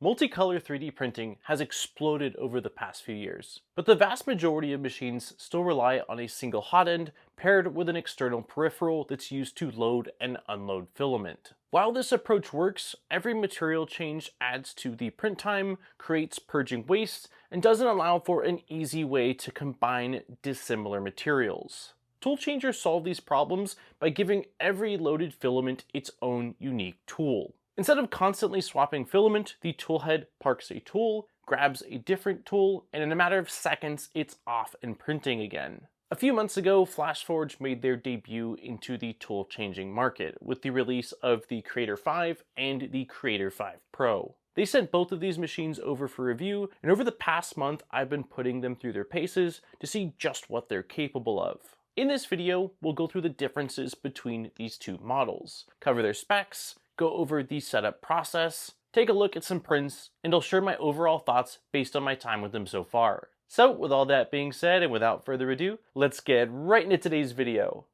Multicolor 3D printing has exploded over the past few years, but the vast majority of machines still rely on a single hot end paired with an external peripheral that's used to load and unload filament. While this approach works, every material change adds to the print time, creates purging waste, and doesn't allow for an easy way to combine dissimilar materials. Tool changers solve these problems by giving every loaded filament its own unique tool. Instead of constantly swapping filament, the toolhead parks a tool, grabs a different tool, and in a matter of seconds, it's off and printing again. A few months ago, FlashForge made their debut into the tool changing market with the release of the Creator 5 and the Creator 5 Pro. They sent both of these machines over for review, and over the past month, I've been putting them through their paces to see just what they're capable of. In this video, we'll go through the differences between these two models, cover their specs, go over the setup process, take a look at some prints, and I'll share my overall thoughts based on my time with them so far. So with all that being said, and without further ado, let's get right into today's video.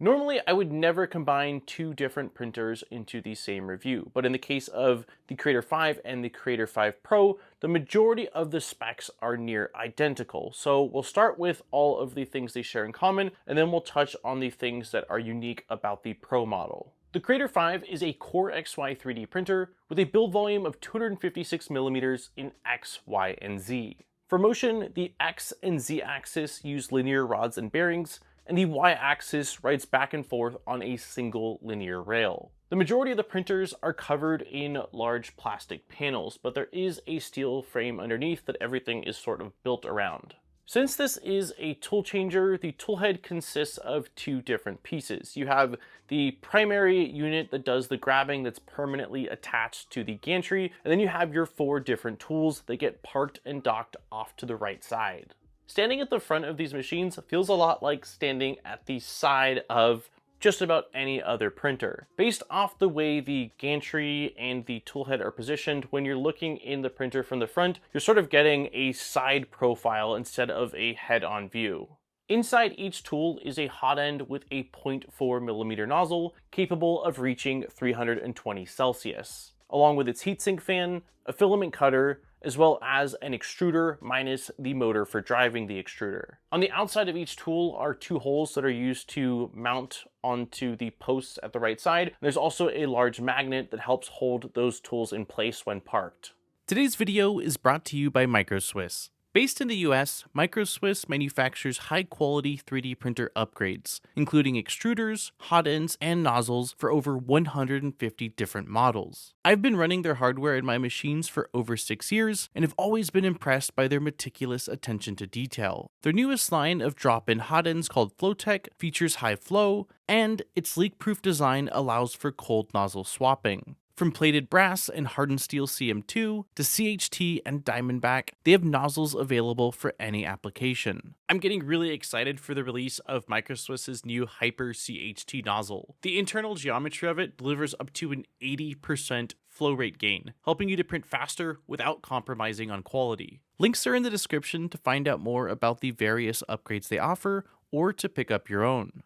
Normally, I would never combine two different printers into the same review, but in the case of the Creator 5 and the Creator 5 Pro, the majority of the specs are near identical. So we'll start with all of the things they share in common, and then we'll touch on the things that are unique about the Pro model. The Creator 5 is a Core XY 3D printer with a build volume of 256mm in X, Y, and Z. For motion, the X and Z axis use linear rods and bearings, and the y-axis rides back and forth on a single linear rail. The majority of the printers are covered in large plastic panels, but there is a steel frame underneath that everything is sort of built around. Since this is a tool changer, the toolhead consists of two different pieces. You have the primary unit that does the grabbing that's permanently attached to the gantry, and then you have your four different tools that get parked and docked off to the right side. Standing at the front of these machines feels a lot like standing at the side of just about any other printer. Based off the way the gantry and the toolhead are positioned, when you're looking in the printer from the front, you're sort of getting a side profile instead of a head-on view. Inside each tool is a hot end with a 0.4mm nozzle capable of reaching 320 Celsius, along with its heatsink fan, a filament cutter, as well as an extruder minus the motor for driving the extruder. On the outside of each tool are two holes that are used to mount onto the posts at the right side. There's also a large magnet that helps hold those tools in place when parked. Today's video is brought to you by MicroSwiss. Based in the US, MicroSwiss manufactures high-quality 3D printer upgrades, including extruders, hot ends, and nozzles for over 150 different models. I've been running their hardware in my machines for over 6 years, and have always been impressed by their meticulous attention to detail. Their newest line of drop-in hot ends called FlowTech features high flow, and its leak-proof design allows for cold nozzle swapping. From plated brass and hardened steel CM2 to CHT and Diamondback, they have nozzles available for any application. I'm getting really excited for the release of MicroSwiss's new Hyper CHT nozzle. The internal geometry of it delivers up to an 80% flow rate gain, helping you to print faster without compromising on quality. Links are in the description to find out more about the various upgrades they offer or to pick up your own.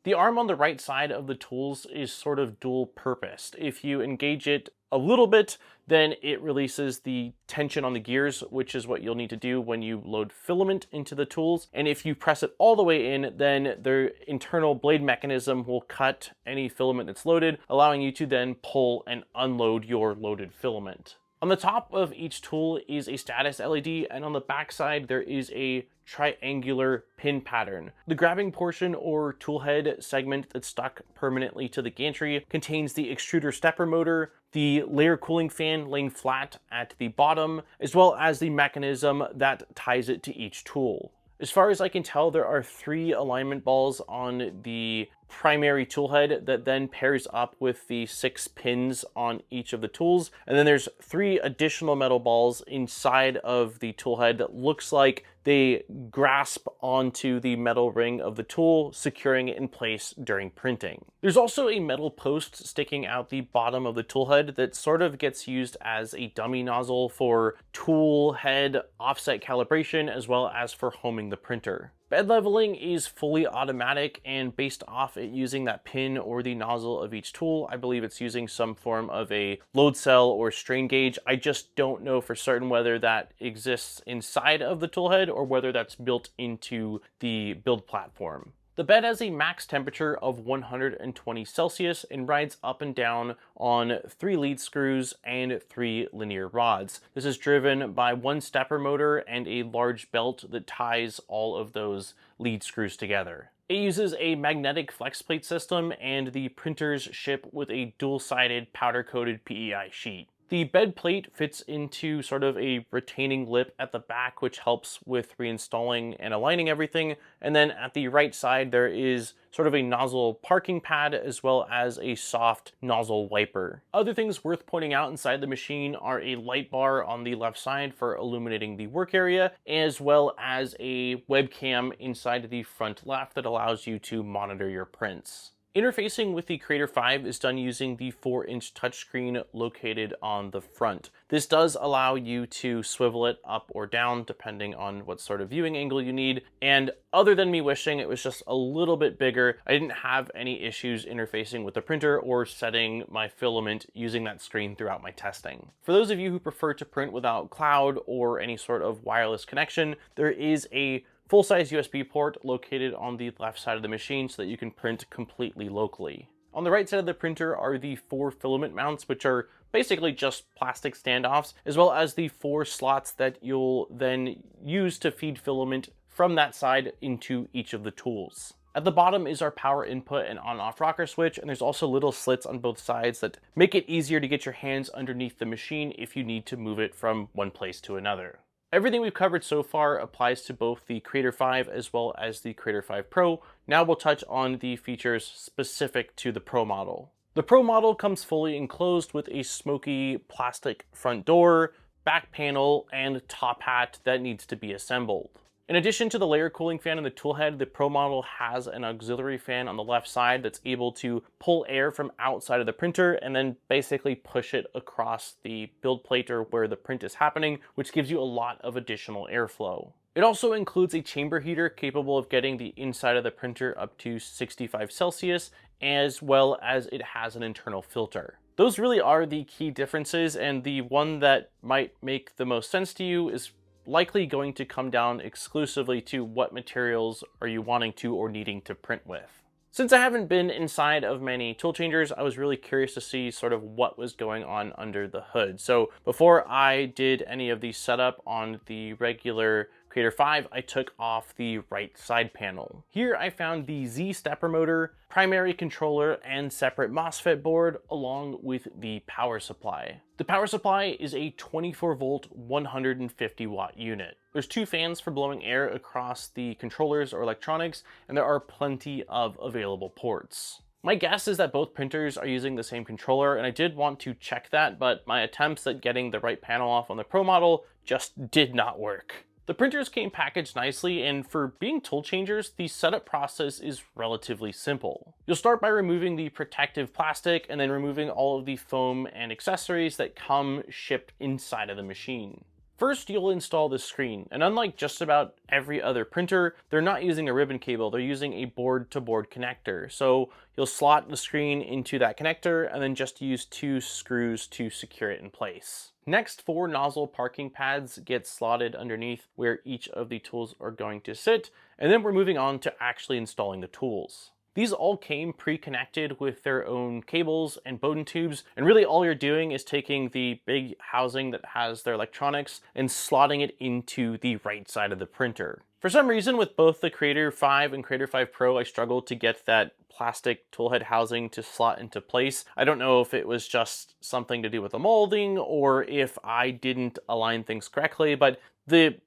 The arm on the right side of the tools is sort of dual purposed. If you engage it a little bit, then it releases the tension on the gears, which is what you'll need to do when you load filament into the tools. And if you press it all the way in, then the internal blade mechanism will cut any filament that's loaded, allowing you to then pull and unload your loaded filament. On the top of each tool is a status LED, and on the back side there is a triangular pin pattern. The grabbing portion or toolhead segment that's stuck permanently to the gantry contains the extruder stepper motor, the layer cooling fan laying flat at the bottom, as well as the mechanism that ties it to each tool. As far as I can tell, there are 3 alignment balls on the primary toolhead that then pairs up with the 6 pins on each of the tools. And then there's 3 additional metal balls inside of the toolhead that looks like they grasp onto the metal ring of the tool, securing it in place during printing. There's also a metal post sticking out the bottom of the toolhead that sort of gets used as a dummy nozzle for tool head offset calibration, as well as for homing the printer. Bed leveling is fully automatic and based off it using that pin or the nozzle of each tool. I believe it's using some form of a load cell or strain gauge. I just don't know for certain whether that exists inside of the toolhead or whether that's built into the build platform. The bed has a max temperature of 120 Celsius and rides up and down on 3 lead screws and 3 linear rods. This is driven by one stepper motor and a large belt that ties all of those lead screws together. It uses a magnetic flex plate system, and the printers ship with a dual-sided powder-coated PEI sheet. The bed plate fits into sort of a retaining lip at the back, which helps with reinstalling and aligning everything. And then at the right side, there is sort of a nozzle parking pad as well as a soft nozzle wiper. Other things worth pointing out inside the machine are a light bar on the left side for illuminating the work area, as well as a webcam inside the front left that allows you to monitor your prints. Interfacing with the Creator 5 is done using the 4-inch touchscreen located on the front. This does allow you to swivel it up or down depending on what sort of viewing angle you need, and other than me wishing it was just a little bit bigger, I didn't have any issues interfacing with the printer or setting my filament using that screen throughout my testing. For those of you who prefer to print without cloud or any sort of wireless connection, there is a full-size USB port located on the left side of the machine so that you can print completely locally. On the right side of the printer are the 4 filament mounts, which are basically just plastic standoffs, as well as the 4 slots that you'll then use to feed filament from that side into each of the tools. At the bottom is our power input and on-off rocker switch, and there's also little slits on both sides that make it easier to get your hands underneath the machine if you need to move it from one place to another. Everything we've covered so far applies to both the Creator 5 as well as the Creator 5 Pro. Now we'll touch on the features specific to the Pro model. The Pro model comes fully enclosed with a smoky plastic front door, back panel, and top hat that needs to be assembled. In addition to the layer cooling fan in the toolhead, the Pro model has an auxiliary fan on the left side that's able to pull air from outside of the printer and then basically push it across the build plate or where the print is happening, which gives you a lot of additional airflow. It also includes a chamber heater capable of getting the inside of the printer up to 65 Celsius, as well as it has an internal filter. Those really are the key differences, and the one that might make the most sense to you is likely going to come down exclusively to what materials are you wanting to or needing to print with. Since I haven't been inside of many tool changers, I was really curious to see sort of what was going on under the hood. So before I did any of the setup on the regular Creator 5, I took off the right side panel. Here I found the Z stepper motor, primary controller, and separate MOSFET board, along with the power supply. The power supply is a 24 volt, 150 watt unit. There's 2 fans for blowing air across the controllers or electronics, and there are plenty of available ports. My guess is that both printers are using the same controller, and I did want to check that, but my attempts at getting the right panel off on the Pro model just did not work. The printers came packaged nicely, and for being tool changers, the setup process is relatively simple. You'll start by removing the protective plastic and then removing all of the foam and accessories that come shipped inside of the machine. First, you'll install the screen, and unlike just about every other printer, they're not using a ribbon cable, they're using a board-to-board connector. So you'll slot the screen into that connector and then just use 2 screws to secure it in place. Next, 4 nozzle parking pads get slotted underneath where each of the tools are going to sit, and then we're moving on to actually installing the tools. These all came pre-connected with their own cables and Bowden tubes, and really all you're doing is taking the big housing that has their electronics and slotting it into the right side of the printer. For some reason, with both the Creator 5 and Creator 5 Pro, I struggled to get that plastic toolhead housing to slot into place. I don't know if it was just something to do with the molding or if I didn't align things correctly, but the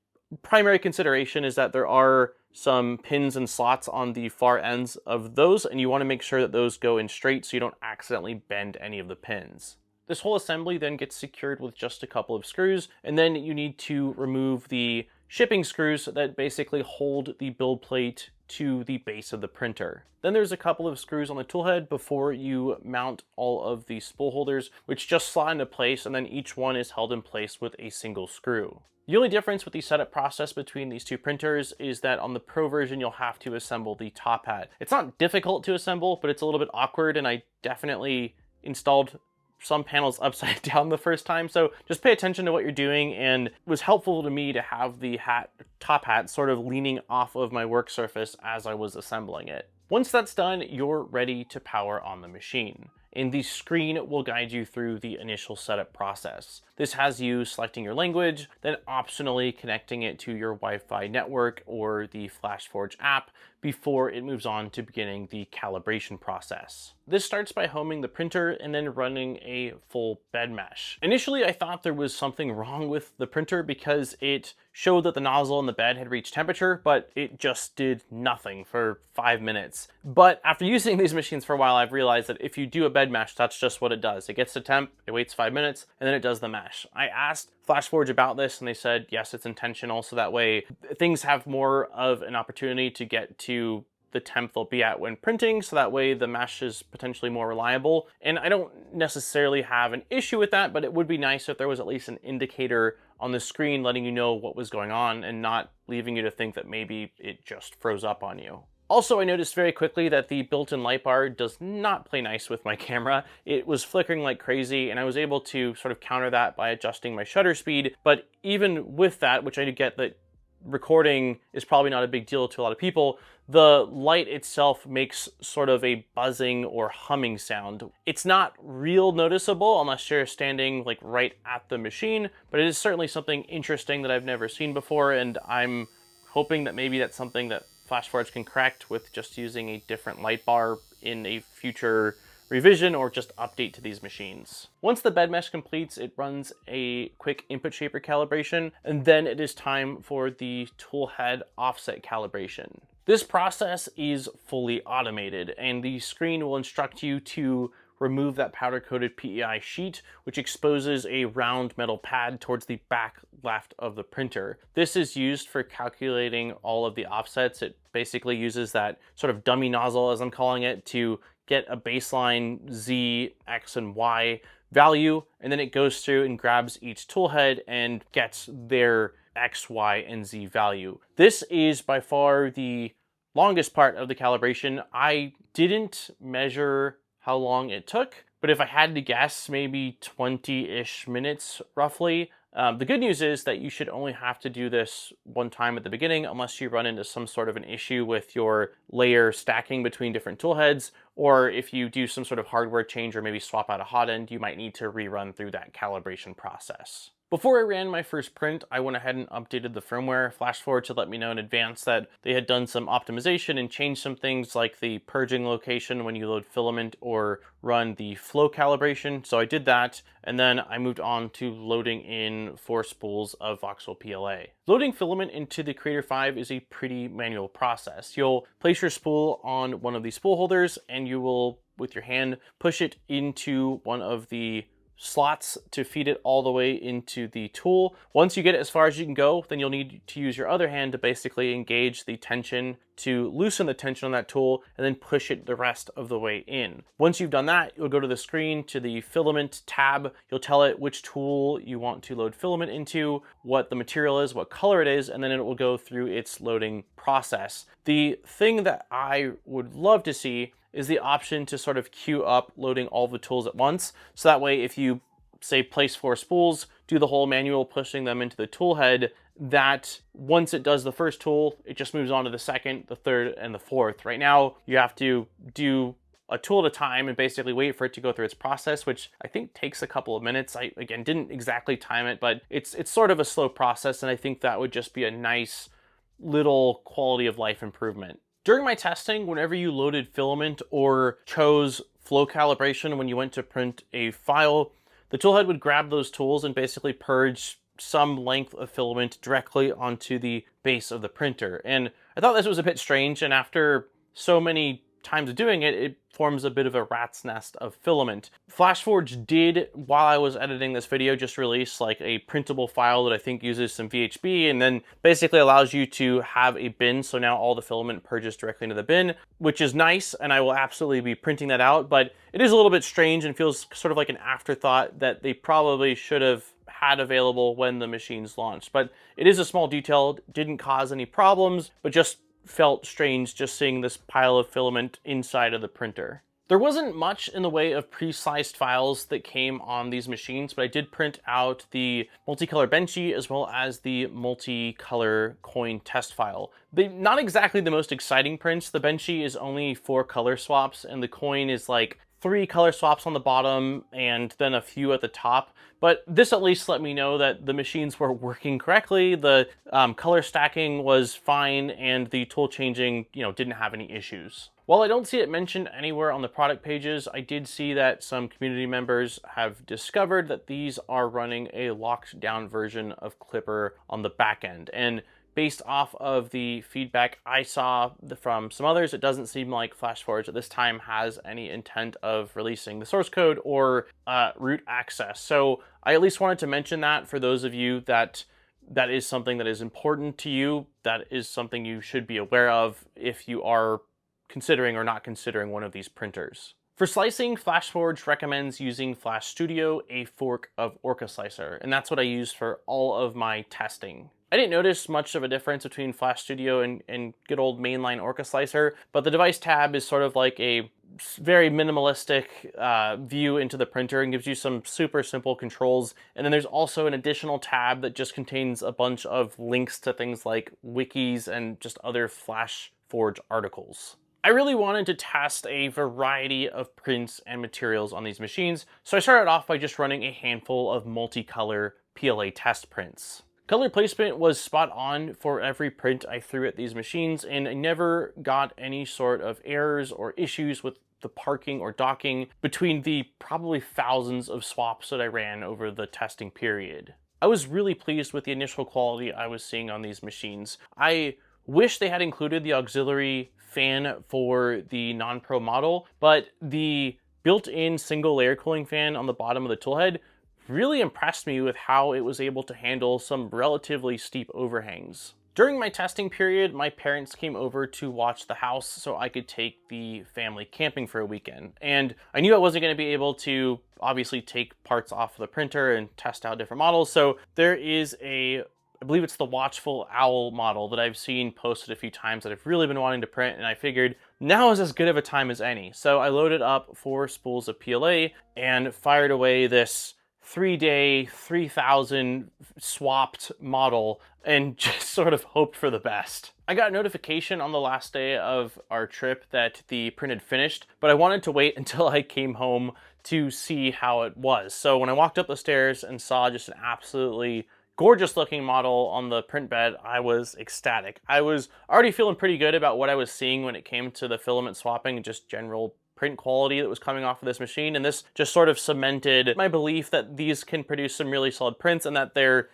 primary consideration is that there are some pins and slots on the far ends of those, and you want to make sure that those go in straight so you don't accidentally bend any of the pins. This whole assembly then gets secured with just a couple of screws, and then you need to remove the shipping screws that basically hold the build plate to the base of the printer. Then there's a couple of screws on the tool head before you mount all of the spool holders, which just slide into place, and then each one is held in place with a single screw. The only difference with the setup process between these two printers is that on the Pro version, you'll have to assemble the top hat. It's not difficult to assemble, but it's a little bit awkward, and I definitely installed some panels upside down the first time. So just pay attention to what you're doing, and it was helpful to me to have the top hat sort of leaning off of my work surface as I was assembling it. Once that's done, you're ready to power on the machine, and the screen will guide you through the initial setup process. This has you selecting your language, then optionally connecting it to your Wi-Fi network or the FlashForge app before it moves on to beginning the calibration process. This starts by homing the printer and then running a full bed mesh. Initially, I thought there was something wrong with the printer because it showed that the nozzle in the bed had reached temperature, but it just did nothing for 5 minutes. But after using these machines for a while, I've realized that if you do a bed mesh, that's just what it does. It gets to temp, it waits 5 minutes, and then it does the mesh. I asked FlashForge about this, and they said, yes, it's intentional, so that way things have more of an opportunity to get to the temp they'll be at when printing, so that way the mesh is potentially more reliable. And I don't necessarily have an issue with that, but it would be nice if there was at least an indicator on the screen letting you know what was going on and not leaving you to think that maybe it just froze up on you. Also, I noticed very quickly that the built-in light bar does not play nice with my camera. It was flickering like crazy, and I was able to sort of counter that by adjusting my shutter speed. But even with that, which I do get that recording is probably not a big deal to a lot of people, the light itself makes sort of a buzzing or humming sound. It's not real noticeable unless you're standing like right at the machine, but it is certainly something interesting that I've never seen before, and I'm hoping that maybe that's something that FlashForge can correct with just using a different light bar in a future revision or just update to these machines. Once the bed mesh completes, it runs a quick input shaper calibration, and then it is time for the tool head offset calibration. This process is fully automated, and the screen will instruct you to remove that powder-coated PEI sheet, which exposes a round metal pad towards the back left of the printer. This is used for calculating all of the offsets. It basically uses that sort of dummy nozzle, as I'm calling it, to get a baseline Z, X, and Y value, and then it goes through and grabs each tool head and gets their X, Y, and Z value. This is by far the longest part of the calibration. I didn't measure how long it took, but if I had to guess, maybe 20-ish minutes roughly. The good news is that you should only have to do this one time at the beginning unless you run into some sort of an issue with your layer stacking between different tool heads, or if you do some sort of hardware change or maybe swap out a hot end, you might need to rerun through that calibration process. Before I ran my first print, I went ahead and updated the firmware. FlashForge had let me know in advance that they had done some optimization and changed some things like the purging location when you load filament or run the flow calibration. So I did that, and then I moved on to loading in 4 spools of voxel PLA. Loading filament into the Creator 5 is a pretty manual process. You'll place your spool on one of these spool holders, and you will, with your hand, push it into one of the slots to feed it all the way into the tool. Once you get it as far as you can go, then you'll need to use your other hand to basically engage the tension to loosen the tension on that tool and then push it the rest of the way in. Once you've done that, you'll go to the screen to the filament tab. You'll tell it which tool you want to load filament into, what the material is, what color it is, and then it will go through its loading process. The thing that I would love to see is the option to sort of queue up loading all the tools at once. So that way, if you say place 4 spools, do the whole manual pushing them into the tool head, that once it does the first tool, it just moves on to the second, the third, and the fourth. Right now, you have to do a tool at a time and basically wait for it to go through its process, which I think takes a couple of minutes. I, again, didn't exactly time it, but it's sort of a slow process, and I think that would just be a nice little quality of life improvement. During my testing, whenever you loaded filament or chose flow calibration when you went to print a file, the toolhead would grab those tools and basically purge some length of filament directly onto the base of the printer. And I thought this was a bit strange, and after so many times of doing it, it forms a bit of a rat's nest of filament. FlashForge did, while I was editing this video, just release like a printable file that I think uses some VHB and then basically allows you to have a bin. So now all the filament purges directly into the bin, which is nice, and I will absolutely be printing that out, but it is a little bit strange and feels sort of like an afterthought that they probably should have had available when the machines launched. But it is a small detail, didn't cause any problems, but just felt strange just seeing this pile of filament inside of the printer. There wasn't much in the way of pre-sliced files that came on these machines, but I did print out the multicolor benchy as well as the multicolor coin test file. They're not exactly the most exciting prints. The benchy is only 4 color swaps and the coin is like 3 color swaps on the bottom and then a few at the top. But this at least let me know that the machines were working correctly, the color stacking was fine, and the tool changing, didn't have any issues. While I don't see it mentioned anywhere on the product pages, I did see that some community members have discovered that these are running a locked down version of Clipper on the back end. And based off of the feedback I saw from some others, it doesn't seem like FlashForge at this time has any intent of releasing the source code or root access. So I at least wanted to mention that for those of you that is something that is important to you, that is something you should be aware of if you are considering or not considering one of these printers. For slicing, FlashForge recommends using Flash Studio, a fork of Orca Slicer, and that's what I use for all of my testing. I didn't notice much of a difference between Flash Studio and good old mainline Orca Slicer, but the device tab is sort of like a very minimalistic view into the printer and gives you some super simple controls. And then there's also an additional tab that just contains a bunch of links to things like wikis and just other FlashForge articles. I really wanted to test a variety of prints and materials on these machines, so I started off by just running a handful of multicolor PLA test prints. Color placement was spot on for every print I threw at these machines, and I never got any sort of errors or issues with the parking or docking between the probably thousands of swaps that I ran over the testing period. I was really pleased with the initial quality I was seeing on these machines. I wish they had included the auxiliary fan for the non-pro model, but the built-in single layer cooling fan on the bottom of the toolhead really impressed me with how it was able to handle some relatively steep overhangs. During my testing period, my parents came over to watch the house so I could take the family camping for a weekend. And I knew I wasn't going to be able to obviously take parts off of the printer and test out different models. So there is I believe it's the Watchful Owl model that I've seen posted a few times that I've really been wanting to print, and I figured now is as good of a time as any. So I loaded up 4 spools of PLA and fired away this 3-day, 3,000 swapped model and just sort of hoped for the best. I got a notification on the last day of our trip that the print had finished, but I wanted to wait until I came home to see how it was. So when I walked up the stairs and saw just an absolutely gorgeous looking model on the print bed, I was ecstatic. I was already feeling pretty good about what I was seeing when it came to the filament swapping and just general print quality that was coming off of this machine, and this just sort of cemented my belief that these can produce some really solid prints and that their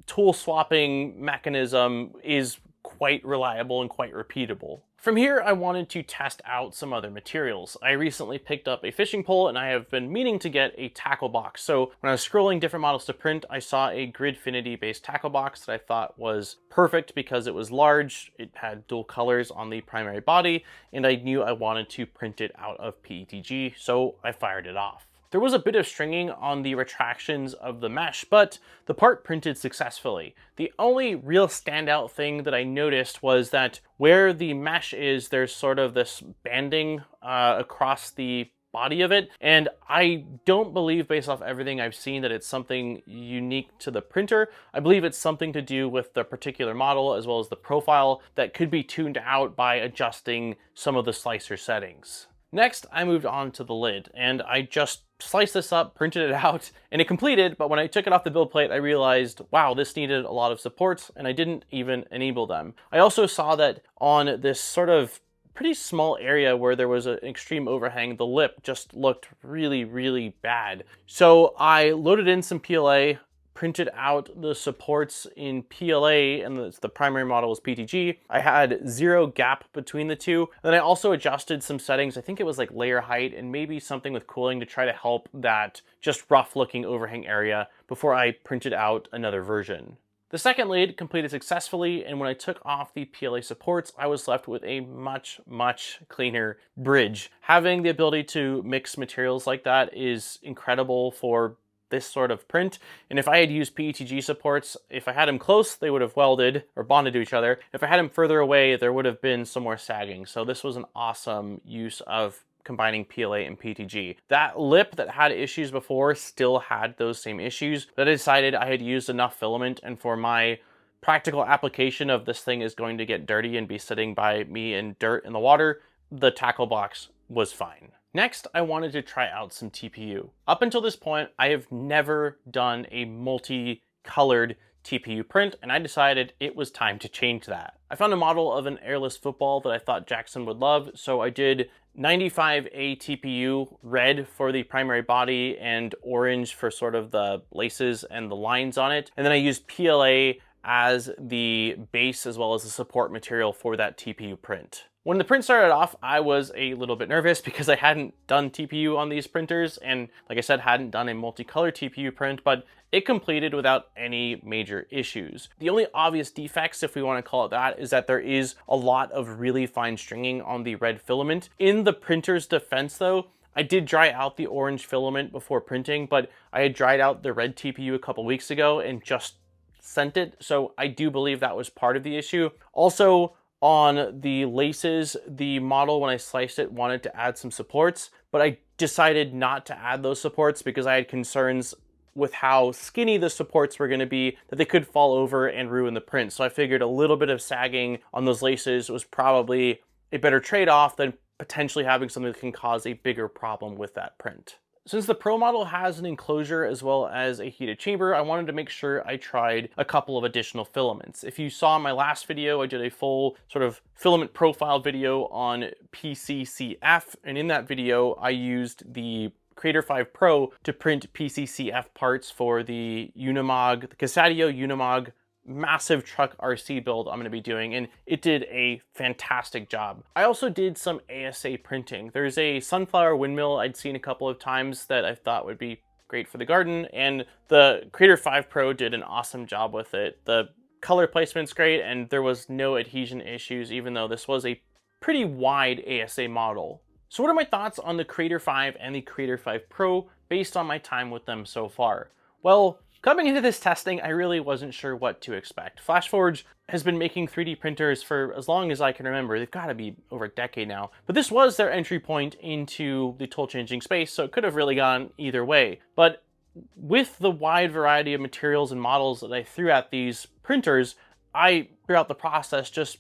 tool swapping mechanism is quite reliable and quite repeatable. From here, I wanted to test out some other materials. I recently picked up a fishing pole and I have been meaning to get a tackle box. So when I was scrolling different models to print, I saw a Gridfinity based tackle box that I thought was perfect because it was large, it had dual colors on the primary body, and I knew I wanted to print it out of PETG, so I fired it off. There was a bit of stringing on the retractions of the mesh, but the part printed successfully. The only real standout thing that I noticed was that where the mesh is, there's sort of this banding across the body of it, and I don't believe, based off everything I've seen, that it's something unique to the printer. I believe it's something to do with the particular model as well as the profile that could be tuned out by adjusting some of the slicer settings. Next, I moved on to the lid, and I just sliced this up, printed it out, and it completed, but when I took it off the build plate, I realized, wow, this needed a lot of supports, and I didn't even enable them. I also saw that on this sort of pretty small area where there was an extreme overhang, the lip just looked really, really bad. So I loaded in some PLA, printed out the supports in PLA and the primary model was PTG, I had 0 gap between the two. And then I also adjusted some settings. I think it was like layer height and maybe something with cooling to try to help that just rough looking overhang area before I printed out another version. The second lid completed successfully, and when I took off the PLA supports, I was left with a much, much cleaner bridge. Having the ability to mix materials like that is incredible for this sort of print. And if I had used PETG supports, if I had them close, they would have welded or bonded to each other. If I had them further away, there would have been some more sagging. So this was an awesome use of combining PLA and PTG. That lip that had issues before still had those same issues, but I decided I had used enough filament, and for my practical application of this thing is going to get dirty and be sitting by me in dirt in the water, the tackle box was fine. Next, I wanted to try out some TPU. Up until this point, I have never done a multi-colored TPU print, and I decided it was time to change that. I found a model of an Airless Football that I thought Jackson would love, so I did 95A TPU red for the primary body and orange for sort of the laces and the lines on it. And then I used PLA as the base as well as the support material for that TPU print. When the print started off, I was a little bit nervous because I hadn't done TPU on these printers and, like I said, hadn't done a multicolor TPU print, but it completed without any major issues. The only obvious defects, if we want to call it that, is that there is a lot of really fine stringing on the red filament. In the printer's defense though, I did dry out the orange filament before printing, but I had dried out the red TPU a couple weeks ago and just sent it, so I do believe that was part of the issue. Also, on the laces, the model, when I sliced it, wanted to add some supports, but I decided not to add those supports because I had concerns with how skinny the supports were going to be, that they could fall over and ruin the print. So I figured a little bit of sagging on those laces was probably a better trade-off than potentially having something that can cause a bigger problem with that print. Since the Pro model has an enclosure as well as a heated chamber, I wanted to make sure I tried a couple of additional filaments. If you saw my last video, I did a full sort of filament profile video on PCCF, and in that video, I used the Creator 5 Pro to print PCCF parts for the Unimog, the Cassadio Unimog massive truck RC build I'm going to be doing, and it did a fantastic job. I also did some ASA printing. There's a sunflower windmill I'd seen a couple of times that I thought would be great for the garden, and the Creator 5 Pro did an awesome job with it. The color placement's great, and there was no adhesion issues, even though this was a pretty wide ASA model. So what are my thoughts on the Creator 5 and the Creator 5 Pro based on my time with them so far? Well, coming into this testing, I really wasn't sure what to expect. FlashForge has been making 3D printers for as long as I can remember. They've got to be over a decade now. But this was their entry point into the tool changing space, so it could have really gone either way. But with the wide variety of materials and models that I threw at these printers, I, throughout the process, just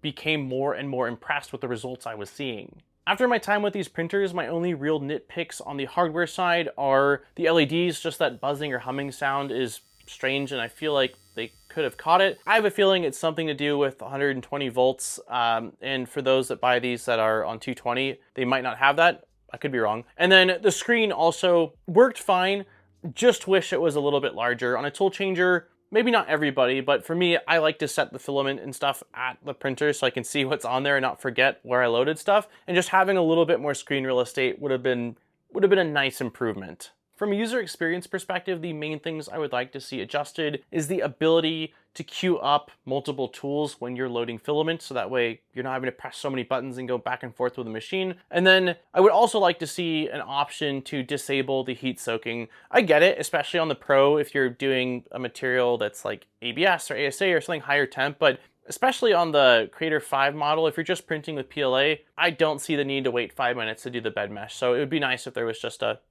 became more and more impressed with the results I was seeing. After my time with these printers, my only real nitpicks on the hardware side are the LEDs. Just that buzzing or humming sound is strange, and I feel like they could have caught it. I have a feeling it's something to do with 120 volts, and for those that buy these that are on 220, they might not have that. I could be wrong. And then the screen also worked fine, just wish it was a little bit larger. On a tool changer, maybe not everybody, but for me, I like to set the filament and stuff at the printer so I can see what's on there and not forget where I loaded stuff. And just having a little bit more screen real estate would have been a nice improvement. From a user experience perspective, the main things I would like to see adjusted is the ability to queue up multiple tools when you're loading filament, so that way you're not having to press so many buttons and go back and forth with the machine. And then I would also like to see an option to disable the heat soaking. I get it, especially on the Pro if you're doing a material that's like ABS or ASA or something higher temp, but especially on the Creator 5 model, if you're just printing with PLA, I don't see the need to wait 5 minutes to do the bed mesh. So it would be nice if there was just a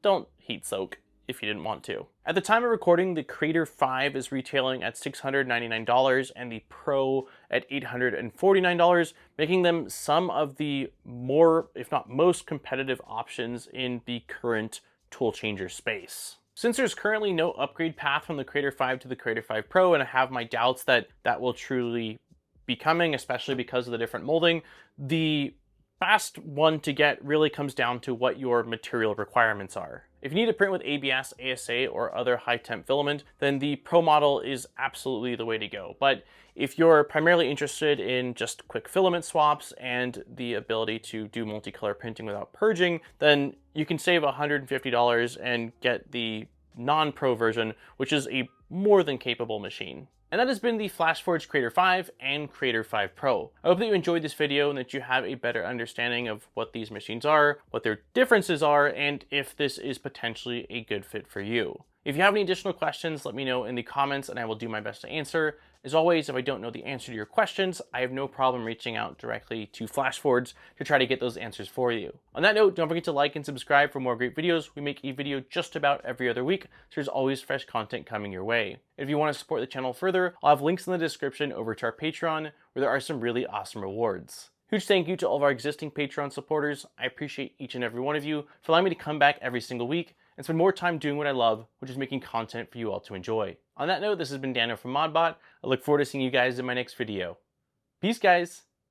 don't heat soak if you didn't want to. At the time of recording, the Creator 5 is retailing at $699 and the Pro at $849, making them some of the more, if not most, competitive options in the current tool changer space. Since there's currently no upgrade path from the Creator 5 to the Creator 5 Pro, and I have my doubts that that will truly be coming, especially because of the different molding, the fast one to get really comes down to what your material requirements are. If you need to print with ABS, ASA, or other high temp filament, then the Pro model is absolutely the way to go. But if you're primarily interested in just quick filament swaps and the ability to do multicolor printing without purging, then you can save $150 and get the non-Pro version, which is a more than capable machine. And that has been the FlashForge Creator 5 and Creator 5 Pro. I hope that you enjoyed this video and that you have a better understanding of what these machines are, what their differences are, and if this is potentially a good fit for you. If you have any additional questions, let me know in the comments and I will do my best to answer. As always, if I don't know the answer to your questions, I have no problem reaching out directly to FlashForge's to try to get those answers for you. On that note, don't forget to like and subscribe for more great videos. We make a video just about every other week, so there's always fresh content coming your way. If you want to support the channel further, I'll have links in the description over to our Patreon, where there are some really awesome rewards. Huge thank you to all of our existing Patreon supporters. I appreciate each and every one of you for allowing me to come back every single week and spend more time doing what I love, which is making content for you all to enjoy. On that note, this has been Daniel from ModBot. I look forward to seeing you guys in my next video. Peace, guys!